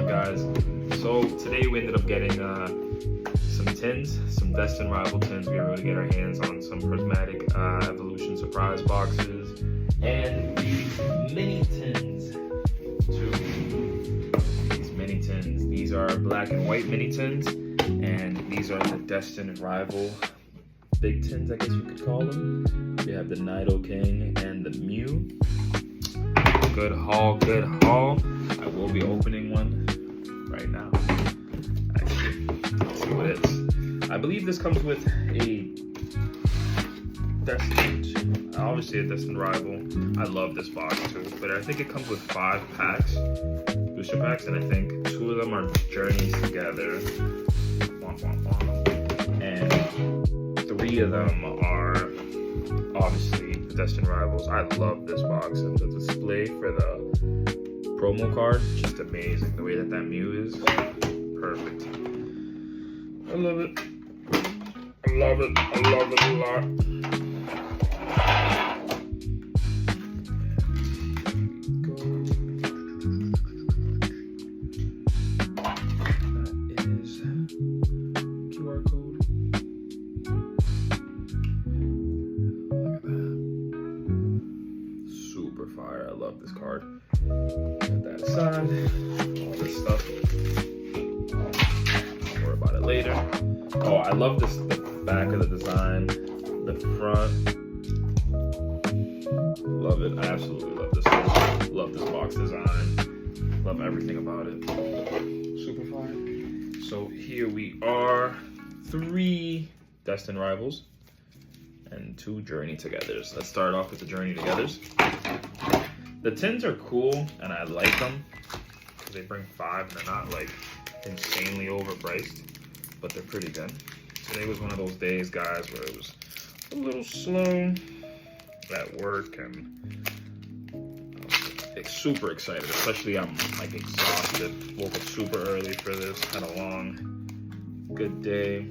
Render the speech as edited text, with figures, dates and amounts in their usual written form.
vlog, guys. So today we ended up getting some tins, some Destined Rival tins. We were able to get our hands on some Prismatic Evolution surprise boxes and these mini tins too. These mini tins. These are black and white mini tins, and these are the Destined Rival big tins, I guess you could call them. We have the Nidoking and the Mew. Good haul, good haul. I will be opening one right now. Actually, let's see what it is. I believe this comes with a Destined, obviously a Destined Rival. I love this box too, but I think it comes with 5 packs, booster packs, and I think 2 of them are Journeys Together. And 3 of them are obviously the Destined Rivals. I love this box, and the display for the promo card, just amazing. The way that Mew is, perfect. I love it. I love it. I love it a lot. That is QR code. Look at that. Super fire. I love this card. Put that aside. All this stuff. I'll worry about it later. Oh, I love this, the back of the design, the front. Love it. I absolutely love this. Love this box design. Love everything about it. Super fire. So here we are. 3 Destined Rivals and 2 Journey Togethers. Let's start off with the Journey Togethers. The tins are cool, and I like them because they bring 5 and they're not like insanely overpriced, but they're pretty good. Today was one of those days, guys, where it was a little slow at work, and I was super excited. Especially, I'm like exhausted. Woke up super early for this. Had a long, good day.